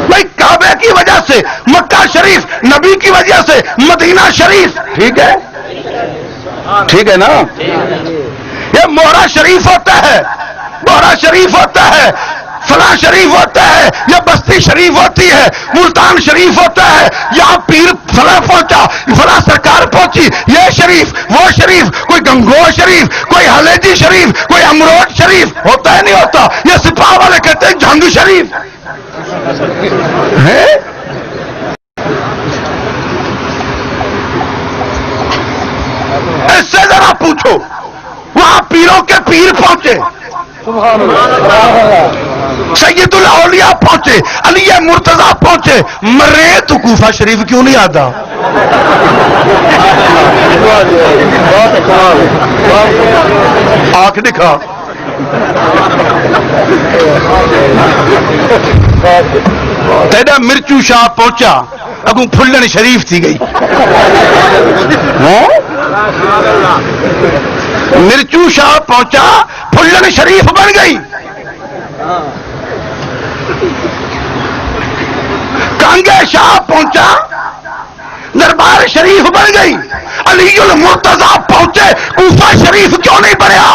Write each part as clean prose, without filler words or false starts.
بھائی کعبے کی وجہ سے مکہ شریف، نبی کی وجہ سے مدینہ شریف، ٹھیک ہے نا؟ یہ موہرا شریف ہوتا ہے، موہرا شریف ہوتا ہے، فلاں شریف ہوتا ہے، یا بستی شریف ہوتی ہے، ملتان شریف ہوتا ہے، یہاں پیر فلاں پہنچا، فلاں سرکار پہنچی، یہ شریف وہ شریف، کوئی گنگوہ شریف، کوئی ہلیجی شریف، کوئی امروٹ شریف، ہوتا ہے نہیں ہوتا؟ یہ سپاہ والے کہتے ہیں جھنگ شریف ہے۔ اس سے ذرا پوچھو، وہاں پیروں کے پیر پہنچے، سید الاولیاء پہنچے، علی مرتضیٰ پہنچے، مرے تو کوفہ شریف کیوں نہیں آتا؟ آنکھ دکھا۔ تیرا مرچو شاہ پہنچا، اگوں پھلن شریف تھی گئی، مرچو شاہ پہنچا، پھلن شریف بن گئی، کانگے شاہ پہنچا، دربار شریف بن گئی، علی المرتضیٰ پہنچے، کوفہ شریف کیوں نہیں بنیا؟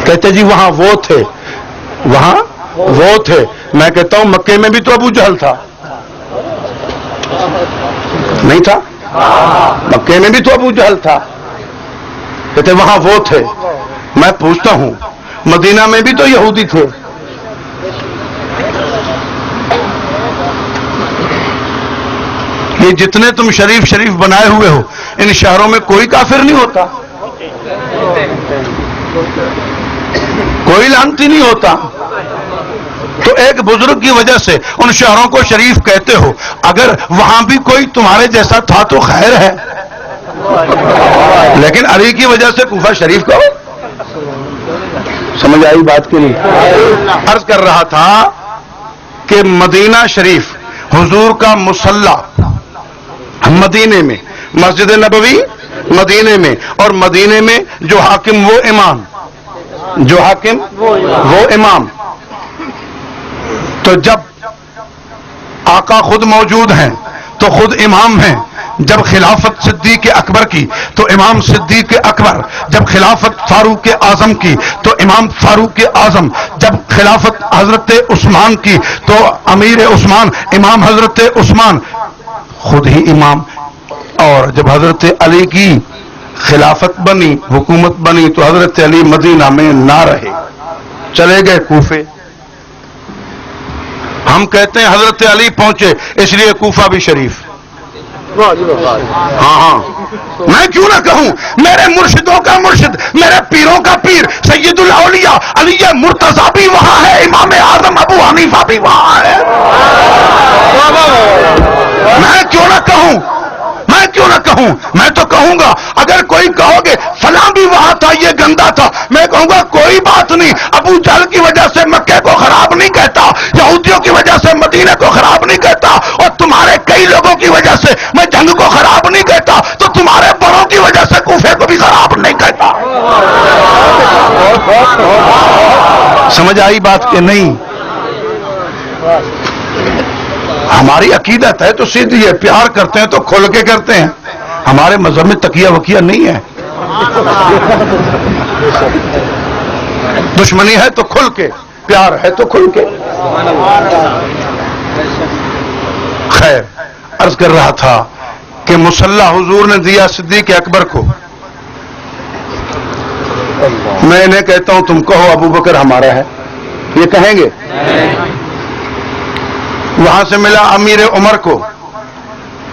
کہتے جی وہاں وہ تھے، وہاں وہ تھے۔ میں کہتا ہوں مکے میں بھی تو ابو جہل تھا، نہیں تھا؟ مکے میں بھی تو ابو جہل تھا، کہتے وہاں وہ تھے۔ میں پوچھتا ہوں مدینہ میں بھی تو یہودی تھے، یہ جتنے تم شریف شریف بنائے ہوئے ہو، ان شہروں میں کوئی کافر نہیں ہوتا، کوئی لعنتی نہیں ہوتا، تو ایک بزرگ کی وجہ سے ان شہروں کو شریف کہتے ہو، اگر وہاں بھی کوئی تمہارے جیسا تھا تو خیر ہے، لیکن علی کی وجہ سے کوفہ شریف کو سمجھ آئی بات کی نہیں؟ عرض کر رہا تھا کہ مدینہ شریف حضور کا مصلی مدینے میں، مسجد نبوی مدینے میں، اور مدینے میں جو حاکم وہ امام، جو حاکم وہ امام۔ تو جب آقا خود موجود ہیں تو خود امام ہیں، جب خلافت صدیق اکبر کی تو امام صدیق اکبر، جب خلافت فاروق اعظم کی تو امام فاروق اعظم، جب خلافت حضرت عثمان کی تو امیر عثمان، امام حضرت عثمان خود ہی امام، اور جب حضرت علی کی خلافت بنی، حکومت بنی، تو حضرت علی مدینہ میں نہ رہے، چلے گئے کوفے۔ ہم کہتے ہیں حضرت علی پہنچے اس لیے کوفہ بھی شریف۔ ہاں میں کیوں نہ کہوں، میرے مرشدوں کا مرشد، میرے پیروں کا پیر سید الاولیاء علی مرتضیٰ بھی وہاں ہے، امام اعظم ابو حنیفہ بھی وہاں ہے، میں کیوں نہ کہوں، میں کیوں نہ کہوں؟ میں تو کہوں گا، اگر کوئی کہو گے فلاں بھی وہاں تھا، یہ گندا تھا، میں کہوں گا کوئی بات نہیں، ابو جہل کی وجہ سے مکے کو خراب نہیں کہتا، یہودیوں کی وجہ سے مدینے کو خراب نہیں کہتا، اور تمہارے کئی لوگوں کی وجہ سے میں جنگ کو خراب نہیں کہتا، تو تمہارے بڑوں کی وجہ سے کوفے کو بھی خراب نہیں کہتا۔ سمجھ آئی بات کہ نہیں؟ ہماری عقیدت ہے تو سیدھی ہے، پیار کرتے ہیں تو کھل کے کرتے ہیں، ہمارے مذہب میں تکیہ وکیہ نہیں ہے، دشمنی ہے تو کھل کے، پیار ہے تو کھل کے۔ خیر، عرض کر رہا تھا کہ مصلی حضور نے دیا صدیق اکبر کو، میں انہیں کہتا ہوں تم کہو ابو بکر ہمارا ہے، یہ کہیں گے؟ وہاں سے ملا امیر عمر کو،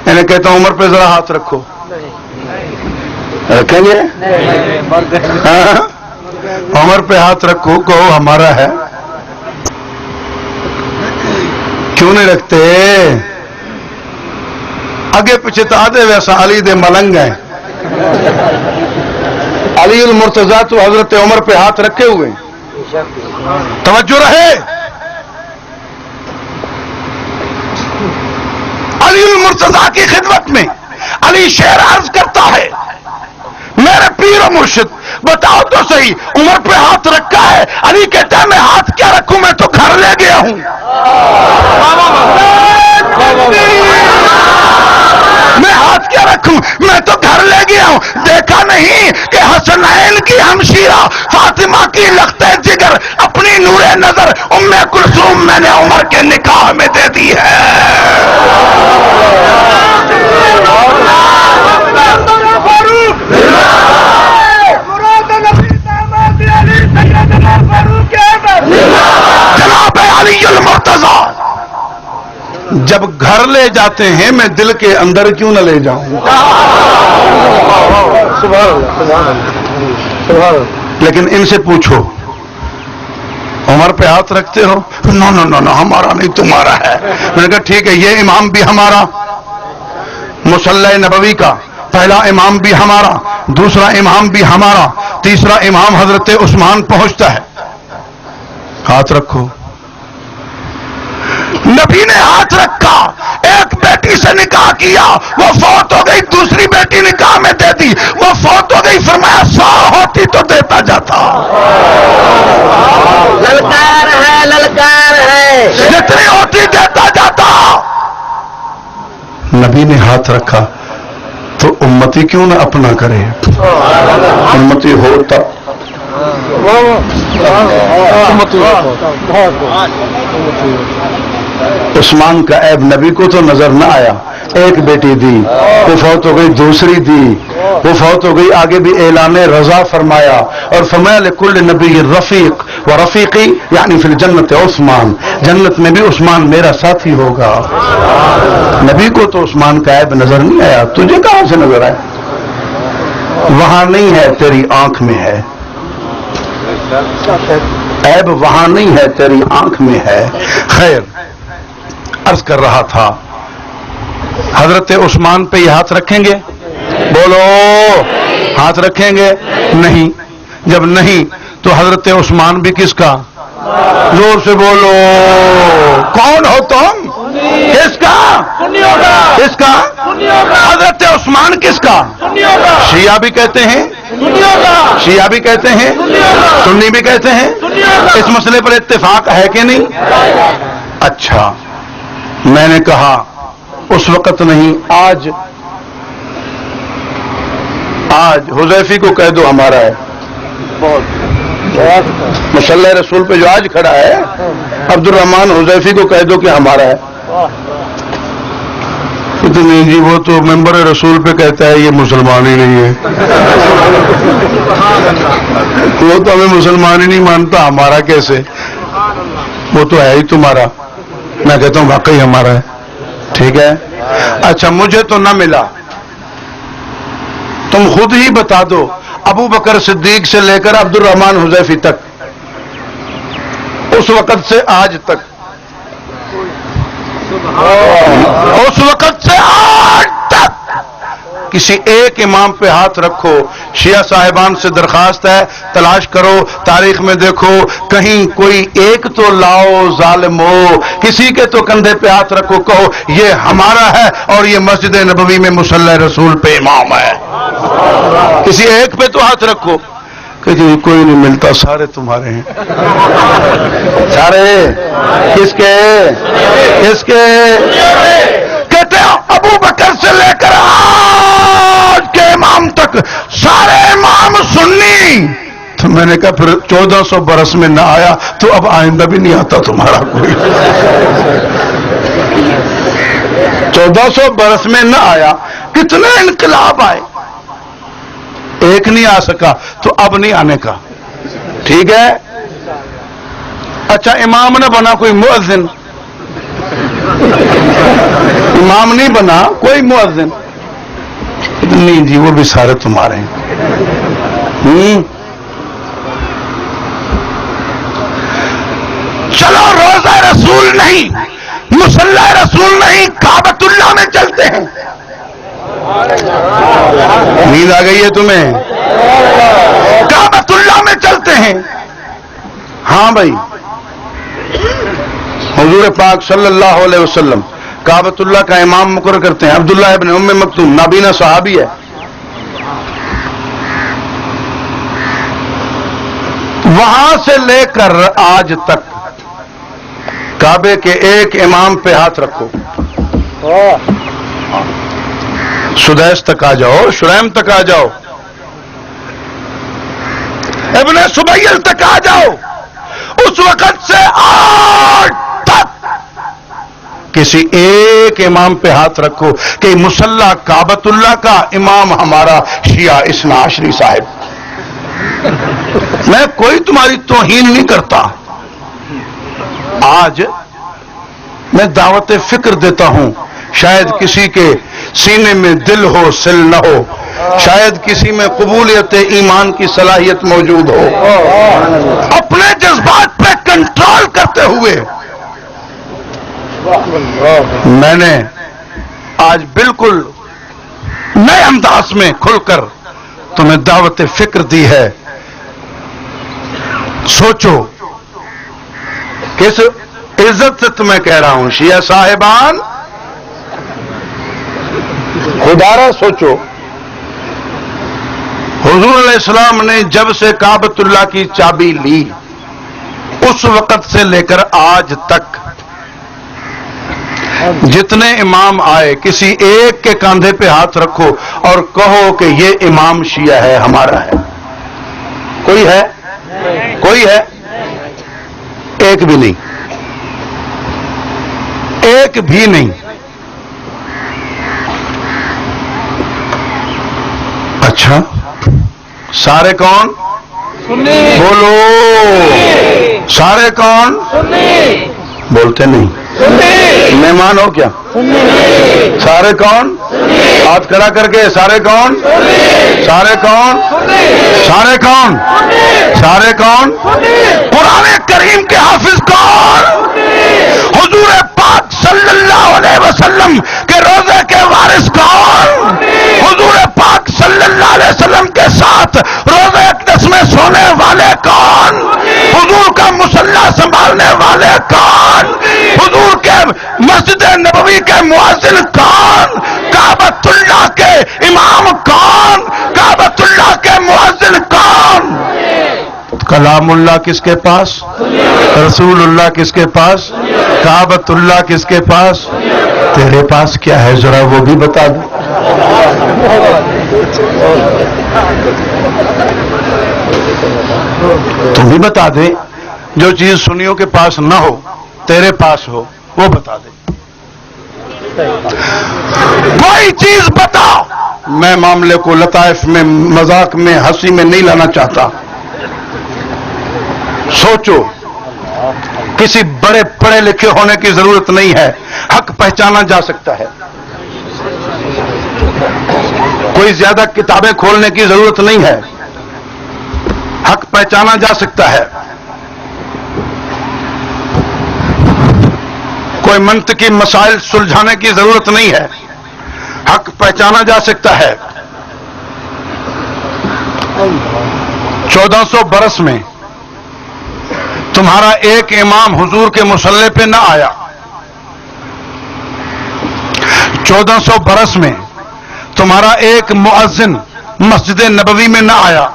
انہیں کہتا ہوں عمر پہ ذرا ہاتھ رکھو، رکھیں گے؟ عمر پہ ہاتھ رکھو، کہو ہمارا ہے، کیوں نہیں رکھتے؟ اگے پیچھے تو آدھے ویسا علی دے ملنگ ہیں، علی المرتضیٰ تو حضرت عمر پہ ہاتھ رکھے ہوئے، توجہ رہے۔ علی المرتضیٰ کی خدمت میں علی شعر عرض کرتا ہے، میرے پیر و مرشد بتاؤ تو صحیح عمر پہ ہاتھ رکھا ہے؟ علی کہتا ہے میں ہاتھ کیا رکھوں، میں تو گھر لے گیا ہوں. میں ہاتھ کیا رکھوں، میں تو گھر لے گیا ہوں. دیکھا نہیں کہ حسنین کی ہمشیرہ فاطمہ کی لختے جگر اپنی نور نظر ام کلثوم میں نے عمر کے نکاح میں دے دی ہے. جناب علی المرتضی جب گھر لے جاتے ہیں میں دل کے اندر کیوں نہ لے جاؤں. لیکن ان سے پوچھو عمر پہ ہاتھ رکھتے ہو؟ نو نو نو نو ہمارا نہیں تمہارا ہے. میں نے کہا ٹھیک ہے، یہ امام بھی ہمارا، مصلی نبوی کا پہلا امام بھی ہمارا، دوسرا امام بھی ہمارا، تیسرا امام حضرت عثمان پہنچتا ہے. ہاتھ رکھو. نبی نے ہاتھ رکھا، ایک بیٹی سے نکاح کیا، وہ فوت ہو گئی، دوسری بیٹی نکاح میں دے دی، وہ فوت ہو گئی، فرمایا 100 ہوتی تو دیتا جاتا. للکار ہے، للکار ہے، جتنی ہوتی دیتا جاتا. نبی نے ہاتھ رکھا تو امتی کیوں نہ اپنا کرے. امتی ہوتا عثمان کا عیب نبی کو تو نظر نہ آیا. ایک بیٹی دی، وہ فوت ہو گئی، دوسری دی، وہ فوت ہو گئی، آگے بھی اعلان رضا فرمایا اور فرمایا لکل نبی رفیق و رفیقی یعنی فی الجنت عثمان، جنت میں بھی عثمان میرا ساتھی ہوگا. نبی کو تو عثمان کا عیب نظر نہیں آیا، تجھے کہاں سے نظر آیا؟ وہاں نہیں ہے، تیری آنکھ میں ہے. عیب وہاں نہیں ہے، تیری آنکھ میں ہے. خیر، عرض کر رہا تھا حضرت عثمان پہ یہ ہاتھ رکھیں گے؟ بولو، ہاتھ رکھیں گے؟ نہیں. جب نہیں تو حضرت عثمان بھی کس کا؟ زور سے بولو. کون ہو تم؟ کس کا؟ کس کا؟ حضرت عثمان کس کا؟ شیعہ بھی کہتے ہیں، شیعہ بھی کہتے ہیں، سنی بھی کہتے ہیں. اس مسئلے پر اتفاق ہے کہ نہیں؟ اچھا، میں نے کہا اس وقت نہیں، آج حذیفی کو کہہ دو ہمارا ہے. مصلی رسول پہ جو آج کھڑا ہے عبد الرحمان حذیفی کو کہہ دو کہ ہمارا ہے. نہیں جی، وہ تو ممبر رسول پہ کہتا ہے یہ مسلمان ہی نہیں ہے. وہ تو ہمیں مسلمان ہی نہیں مانتا، ہمارا کیسے؟ وہ تو ہے ہی تمہارا. میں کہتا ہوں واقعی ہمارا ہے. ٹھیک ہے. اچھا، مجھے تو نہ ملا، تم خود ہی بتا دو. ابو بکر صدیق سے لے کر عبد الرحمان حذیفی تک، اس وقت سے آج تک، اس وقت سے آج تک کسی ایک امام پہ ہاتھ رکھو. شیعہ صاحبان سے درخواست ہے، تلاش کرو، تاریخ میں دیکھو، کہیں کوئی ایک تو لاؤ ظالم ہو، کسی کے تو کندھے پہ ہاتھ رکھو، کہو یہ ہمارا ہے اور یہ مسجد نبوی میں مصلی رسول پہ امام ہے. کسی ایک پہ تو ہاتھ رکھو. کہ جی کوئی نہیں ملتا، سارے تمہارے ہیں. سارے کس کے؟ کس کے؟ کہتے ہیں ابو بکر سے لے کر آج کے امام تک سارے امام سنی. تو میں نے کہا پھر 1400 برس میں نہ آیا تو اب آئندہ بھی نہیں آتا تمہارا کوئی. 1400 برس میں نہ آیا، کتنے انقلاب آئے، ایک نہیں آ سکا تو اب نہیں آنے کا. ٹھیک ہے. اچھا، امام نہ بنا کوئی مؤذن، امام نہیں بنا کوئی مؤذن. نہیں جی، وہ بھی سارے تمہارے ہیں. چلو، روزہ رسول نہیں، مصلی رسول نہیں، کعبۃ اللہ میں چلتے ہیں. نیند آ گئی ہے تمہیں؟ کعبۃ اللہ میں چلتے ہیں. ہاں بھائی، حضور پاک صلی اللہ علیہ وسلم کعبۃ اللہ کا امام مقرر کرتے ہیں. عبداللہ ابن ام مکتوم نابینا صحابی ہے. وہاں سے لے کر آج تک کعبے کے ایک امام پہ ہاتھ رکھو، سدیس تک آ جاؤ، شریم تک آ جاؤ، ابن سبیل تک آ جاؤ، اس وقت سے آج تک کسی ایک امام پہ ہاتھ رکھو کہ مصلی کعبۃ اللہ کا امام ہمارا شیعہ اثنا عشری صاحب۔ میں کوئی تمہاری توہین نہیں کرتا، آج میں دعوت فکر دیتا ہوں، شاید کسی کے سینے میں دل ہو سل نہ ہو، شاید کسی میں قبولیت ایمان کی صلاحیت موجود ہو، اپنے جذبات پہ کنٹرول کرتے ہوئے میں نے آج بالکل نئے انداز میں کھل کر تمہیں دعوت فکر دی ہے۔ سوچو، کس عزت سے تمہیں کہہ رہا ہوں، شیعہ صاحبان خدارا سوچو، حضور علیہ السلام نے جب سے کعبۃ اللہ کی چابی لی اس وقت سے لے کر آج تک جتنے امام آئے کسی ایک کے کاندھے پہ ہاتھ رکھو اور کہو کہ یہ امام شیعہ ہے، ہمارا ہے۔ کوئی ہے؟ کوئی ہے؟ ایک بھی نہیں، ایک بھی نہیں۔ اچھا، سارے کون؟ بولو، سارے کون؟ بولتے نہیں، مہمان ہو کیا؟ سارے کون؟ ہاتھ کھڑا کر کے، سارے کون؟ سارے کون؟ سارے کون؟ سارے کون؟ قرآن کریم کے حافظ کون؟ حضور پاک صلی اللہ علیہ وسلم کے روزے کے وارث کون؟ حضور پاک صلی اللہ علیہ وسلم کے ساتھ روزے اقدس میں سونے والے کون؟ حضور کا مصلی سنبھالنے والے کون؟ حضور کے مسجد نبوی کے مؤذن کون؟ کعبۃ اللہ کے امام کون؟ کعبۃ اللہ کے مؤذن کون؟ کلام اللہ کس کے پاس؟ رسول اللہ کس کے پاس؟ کعبۃ اللہ کس کے پاس؟ تیرے پاس کیا ہے ذرا وہ بھی بتا دو۔ تم بھی بتا دے، جو چیز سنیوں کے پاس نہ ہو تیرے پاس ہو وہ بتا دے، کوئی چیز بتاؤ۔ میں معاملے کو لطائف میں، مذاق میں، ہنسی میں نہیں لانا چاہتا۔ سوچو، کسی بڑے پڑھے لکھے ہونے کی ضرورت نہیں ہے، حق پہچانا جا سکتا ہے۔ کوئی زیادہ کتابیں کھولنے کی ضرورت نہیں ہے، حق پہچانا جا سکتا ہے۔ کوئی منطقی مسائل سلجھانے کی ضرورت نہیں ہے، حق پہچانا جا سکتا ہے۔ 1400 برس میں تمہارا ایک امام حضور کے مصلی پہ نہ آیا، 1400 برس میں تمہارا ایک مؤذن مسجد نبوی میں نہ آیا،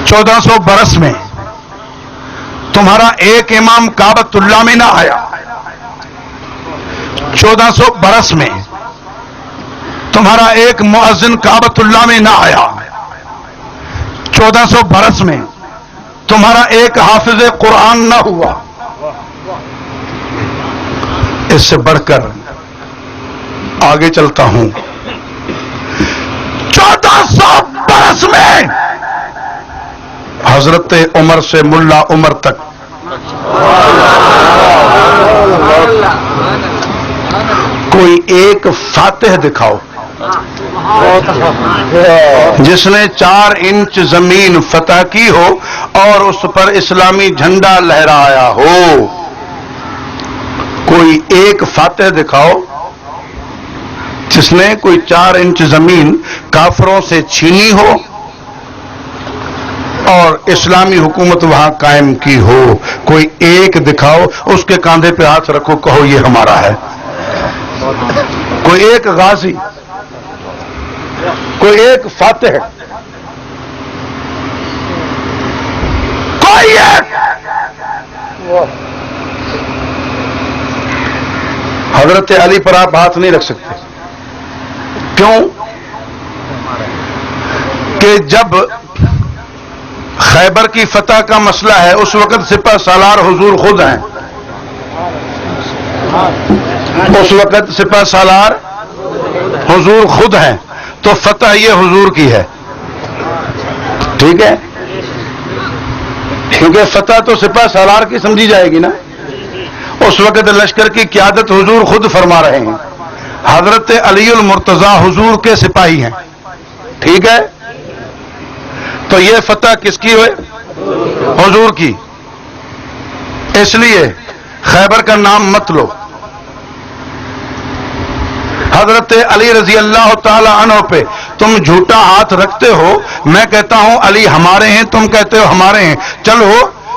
1400 برس میں تمہارا ایک امام کعبۃ اللہ میں نہ آیا، 1400 برس میں تمہارا ایک مؤذن کعبۃ اللہ میں نہ آیا، 1400 برس میں تمہارا ایک حافظ قرآن نہ ہوا۔ اس سے بڑھ کر آگے چلتا ہوں، 1400 برس میں حضرت عمر سے ملا عمر تک کوئی ایک فاتح دکھاؤ جس نے 4 انچ زمین فتح کی ہو اور اس پر اسلامی جھنڈا لہرایا ہو۔ کوئی ایک فاتح دکھاؤ جس نے کوئی 4 انچ زمین کافروں سے چھینی ہو اور اسلامی حکومت وہاں قائم کی ہو۔ کوئی ایک دکھاؤ، اس کے کاندھے پہ ہاتھ رکھو، کہو یہ ہمارا ہے۔ کوئی ایک غازی، کوئی ایک فاتح، کوئی ایک حضرت علی پر آپ ہاتھ نہیں رکھ سکتے. کیوں؟ کہ جب خیبر کی فتح کا مسئلہ ہے اس وقت سپہ سالار حضور خود ہیں. اس وقت سپہ سالار حضور خود ہیں، تو فتح یہ حضور کی ہے. ٹھیک ہے؟ کیونکہ فتح تو سپہ سالار کی سمجھی جائے گی نا. اس وقت لشکر کی قیادت حضور خود فرما رہے ہیں. حضرت علی المرتضی حضور کے سپاہی ہیں. ٹھیک ہے؟ تو یہ فتح کس کی ہوئے؟ حضور کی. اس لیے خیبر کا نام مت لو. حضرت علی رضی اللہ تعالی عنہ پہ تم جھوٹا ہاتھ رکھتے ہو. میں کہتا ہوں علی ہمارے ہیں، تم کہتے ہو ہمارے ہیں. چلو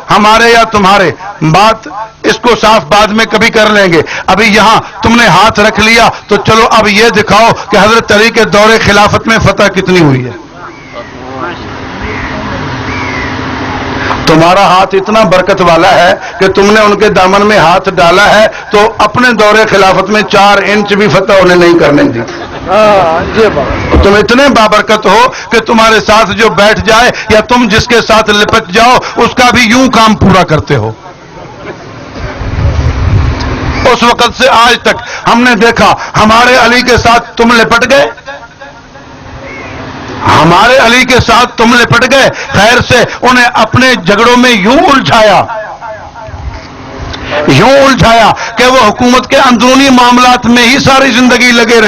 ہمارے یا تمہارے، بات اس کو صاف بعد میں کبھی کر لیں گے. ابھی یہاں تم نے ہاتھ رکھ لیا تو چلو اب یہ دکھاؤ کہ حضرت علی کے دور خلافت میں فتح کتنی ہوئی ہے. تمہارا ہاتھ اتنا برکت والا ہے کہ تم نے ان کے دامن میں ہاتھ ڈالا ہے تو اپنے دور خلافت میں 4 انچ بھی فتح انہیں نہیں کرنے دی. تم اتنے بابرکت ہو کہ تمہارے ساتھ جو بیٹھ جائے یا تم جس کے ساتھ لپٹ جاؤ اس کا بھی یوں کام پورا کرتے ہو. اس وقت سے آج تک ہم نے دیکھا ہمارے علی کے ساتھ تم لپٹ گئے، ہمارے علی کے ساتھ تم لپٹ گئے، خیر سے انہیں اپنے جھگڑوں میں یوں الجھایا کہ وہ حکومت کے اندرونی معاملات میں ہی ساری زندگی لگے رہے.